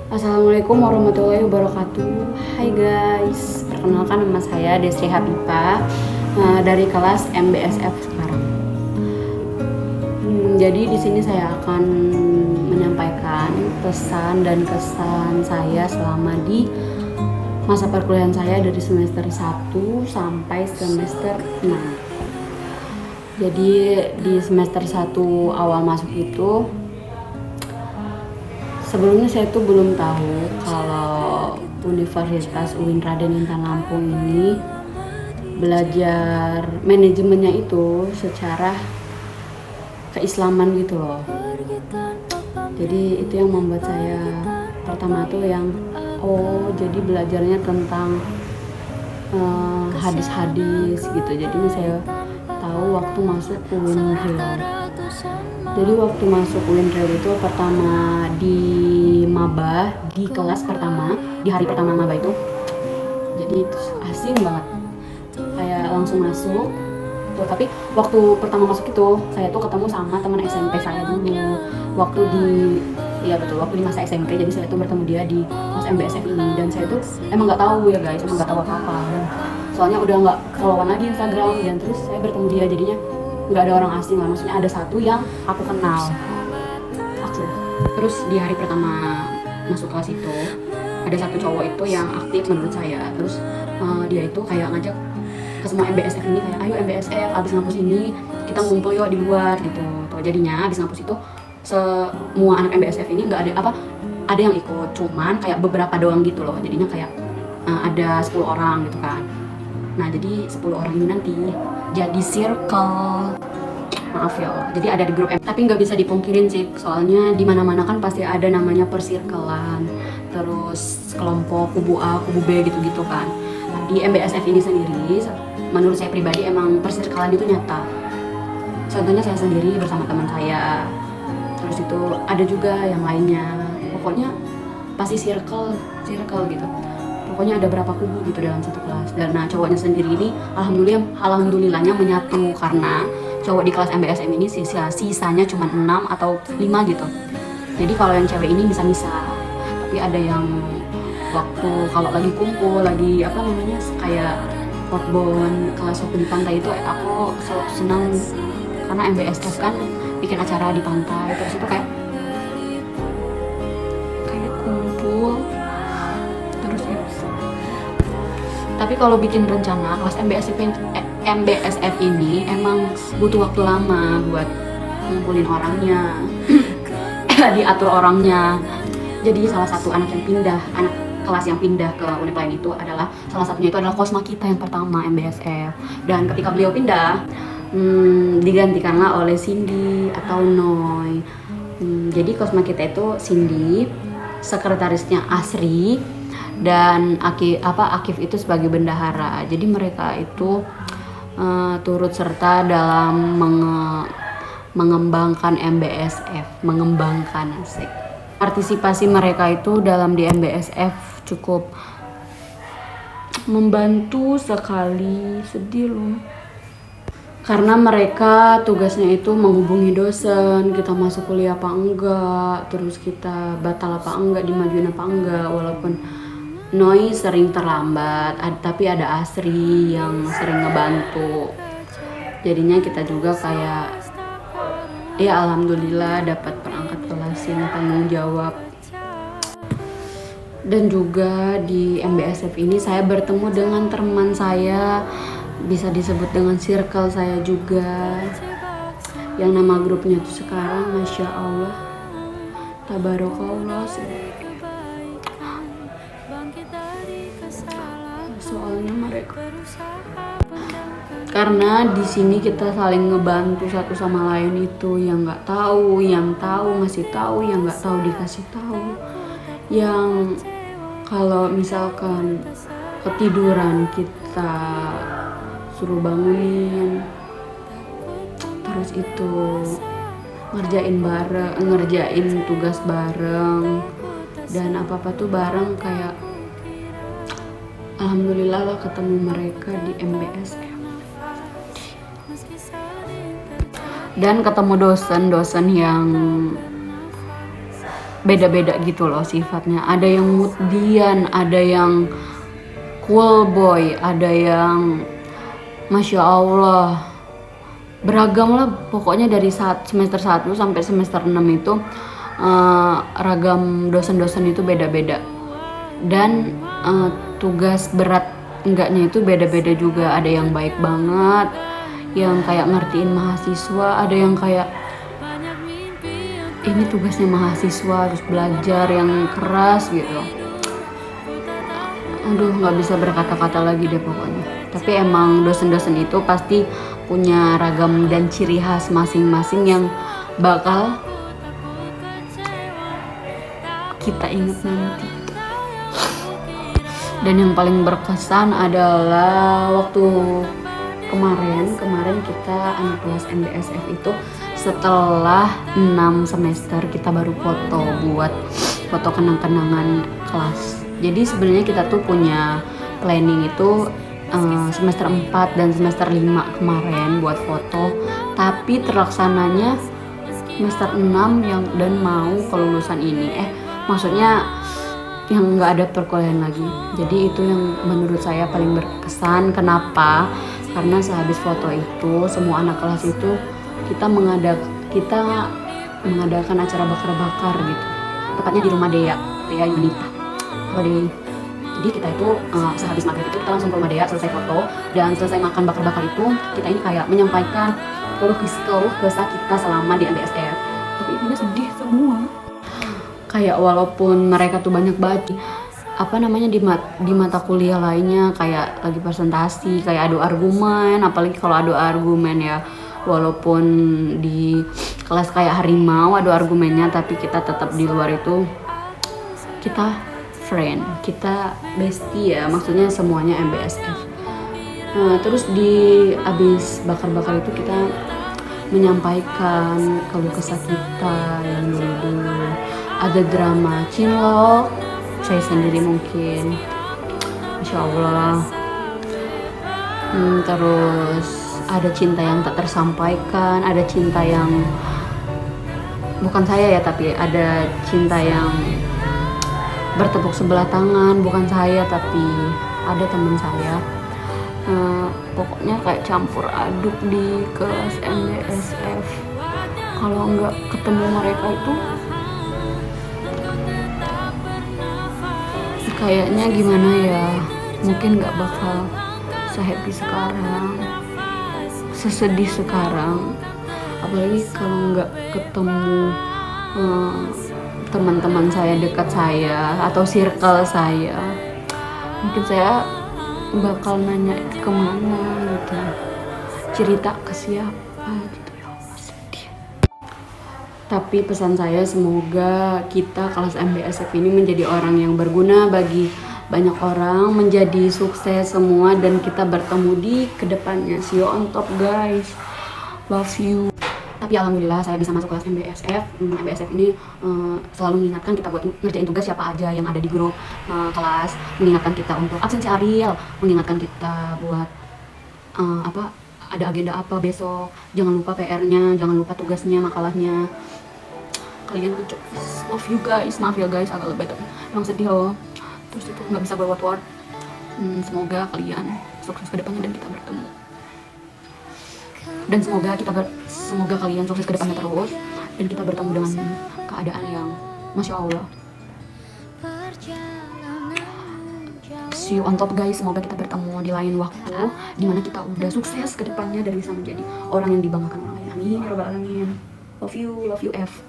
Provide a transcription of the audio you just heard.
Assalamualaikum warahmatullahi wabarakatuh. Hai guys, perkenalkan nama saya Desri Habibah dari kelas MBSF sekarang. Jadi di sini saya akan menyampaikan pesan dan kesan saya selama di masa perkuliahan saya dari semester 1 sampai semester 6. Jadi di semester 1 awal masuk itu, sebelumnya saya tuh belum tahu kalau Universitas UIN Raden Intan Lampung ini belajar manajemennya itu secara keislaman gitu loh. Jadi itu yang membuat saya pertama tuh yang jadi belajarnya tentang hadis-hadis gitu. Jadi saya tahu waktu masuk UIN Riau. Jadi waktu masuk UIN Riau itu pertama di maba, di kelas pertama, di hari pertama maba itu, jadi itu asing banget, kayak langsung masuk tuh. Tapi waktu pertama masuk itu saya tuh ketemu sama teman SMP saya dulu waktu waktu di masa SMP. Jadi saya tuh bertemu dia di kelas MBSF ini, dan saya tuh emang nggak tahu ya guys, emang nggak tahu apa-apa, dan soalnya udah nggak followan lagi Instagram, dan terus saya bertemu dia jadinya nggak ada orang asing lah, maksudnya ada satu yang aku kenal. Terus di hari pertama masuk kelas itu ada satu cowok itu yang aktif menurut saya. Terus dia itu kayak ngajak ke semua MBSF ini, kayak ayo MBSF abis ngampus ini kita ngumpul yuk di luar gitu. Tuh, jadinya abis ngampus itu semua anak MBSF ini nggak ada yang ikut, cuman kayak beberapa doang gitu loh. Jadinya kayak ada 10 orang gitu kan. Nah jadi 10 orang ini nanti jadi circle, maaf ya, jadi ada di grup M. Tapi nggak bisa dipungkirin sih, soalnya di mana-mana kan pasti ada namanya persirkelan, terus kelompok kubu A, kubu B gitu-gitu kan. Nah, di MBSF ini sendiri, menurut saya pribadi emang persirkelan itu nyata. Contohnya saya sendiri bersama teman saya, terus itu ada juga yang lainnya. Pokoknya pasti circle gitu. Pokoknya ada berapa kubu gitu dalam satu kelas. Dan nah cowoknya sendiri ini alhamdulillahnya menyatu, karena cowok di kelas MBSM ini sisanya cuma 6 atau 5 gitu. Jadi kalau yang cewek ini bisa-bisa. Tapi ada yang waktu kalau lagi kumpul, lagi kayak outbound kelas waktu di pantai itu, aku selalu senang karena MBSF kan bikin acara di pantai, terus itu kayak kumpul terus ya. Tapi kalau bikin rencana kelas MBSF ini emang butuh waktu lama buat ngumpulin orangnya, diatur orangnya. Jadi salah satu anak kelas yang pindah ke univ lain itu adalah Kosma kita yang pertama MBSF. Dan ketika beliau pindah, digantikanlah oleh Cindy atau Noy. Jadi Kosma kita itu Cindy, sekretarisnya Asri, dan Akif itu sebagai bendahara. Jadi mereka itu turut serta dalam mengembangkan MBSF, asik. Partisipasi mereka itu dalam di MBSF cukup membantu sekali, sedih loh. Karena mereka tugasnya itu menghubungi dosen, kita masuk kuliah apa enggak, terus kita batal apa enggak, dimajuin apa enggak. Walaupun Noi sering terlambat, tapi ada Asri yang sering ngebantu. Jadinya kita juga kayak ya alhamdulillah dapat perangkat kelas yang tanggung jawab. Dan juga di MBSF ini saya bertemu dengan teman saya, bisa disebut dengan circle saya juga, yang nama grupnya tuh sekarang Masya Allah Tabarakallah sih. Soalnya mereka, karena di sini kita saling ngebantu satu sama lain, itu yang nggak tahu, yang tahu ngasih tahu, yang nggak tahu dikasih tahu, yang kalau misalkan ketiduran kita suruh bangunin, terus itu ngerjain tugas bareng, dan apa-apa tuh bareng. Kayak alhamdulillah lah ketemu mereka di MBSF, dan ketemu dosen yang beda-beda gitu loh sifatnya. Ada yang moodian, ada yang cool boy, ada yang Masya Allah beragam lah pokoknya. Dari semester 1 sampai semester 6 itu ragam dosen-dosen itu beda-beda, dan tugas berat enggaknya itu beda-beda juga. Ada yang baik banget, yang kayak ngertiin mahasiswa, ada yang kayak ini tugasnya mahasiswa harus belajar yang keras gitu. Aduh, nggak bisa berkata-kata lagi deh pokoknya. Tapi emang dosen-dosen itu pasti punya ragam dan ciri khas masing-masing yang bakal kita ingat nanti. Dan yang paling berkesan adalah waktu kemarin kita anak kelas MBSF itu setelah 6 semester kita baru foto buat foto kenang-kenangan kelas. Jadi sebenarnya kita tuh punya planning itu semester 4 dan semester 5 kemarin buat foto, tapi terlaksananya semester 6 yang dan mau kelulusan ini. Maksudnya yang nggak ada perkuliahan lagi. Jadi itu yang menurut saya paling berkesan. Kenapa? Karena sehabis foto itu semua anak kelas itu kita mengadakan acara bakar-bakar gitu. Tepatnya di rumah Dea Yunita. Jadi kita itu sehabis maghrib itu kita langsung ke rumah Dea, selesai foto dan selesai makan bakar-bakar itu kita ini kayak menyampaikan keluh kesah kita selama di MBSF. Tapi intinya sedih semua. Kayak walaupun mereka tuh banyak banget di mata kuliah lainnya kayak lagi presentasi, kayak adu argumen, apalagi kalau adu argumen ya, walaupun di kelas kayak harimau adu argumennya, tapi kita tetap di luar itu kita friend, kita bestie ya, maksudnya semuanya MBSF. Terus abis bakar-bakar itu kita menyampaikan keluh kesah kita yang dulu. Ada drama cinlok, saya sendiri mungkin, Masya Allah. Terus ada cinta yang tak tersampaikan, ada cinta yang bukan saya ya, tapi ada cinta yang bertepuk sebelah tangan, bukan saya tapi ada teman saya. Pokoknya kayak campur aduk di kelas MBSF. Kalau nggak ketemu mereka itu kayaknya gimana ya, mungkin nggak bakal se-happy sekarang, sesedih sekarang. Apalagi kalau nggak ketemu teman-teman saya dekat saya atau circle saya, mungkin saya bakal nanya kemana gitu, cerita ke siapa gitu. Ya Allah, sedih. Tapi pesan saya, semoga kita kelas MBSF ini menjadi orang yang berguna bagi banyak orang, menjadi sukses semua, dan kita bertemu di kedepannya. See you on top guys, love you. Tapi alhamdulillah saya bisa masuk kelas MBSF. MBSF ini selalu mengingatkan kita buat ngerjain tugas siapa aja yang ada di grup kelas, mengingatkan kita untuk absensi Ariel, mengingatkan kita buat ada agenda apa besok, jangan lupa PR-nya, jangan lupa tugasnya, makalahnya. Kalian lucu, love you guys. Maaf ya guys, agak lebih emang sedih loh. Terus itu nggak bisa berword-word. Semoga kalian sukses ke depannya dan kita bertemu. Dan semoga kalian sukses ke depannya terus, dan kita bertemu dengan keadaan yang Masya Allah. See you on top guys. Semoga kita bertemu di lain waktu, dimana kita udah sukses ke depannya dan bisa menjadi orang yang dibanggakan orang lain. Amin ya rabbal alamin. Love you F.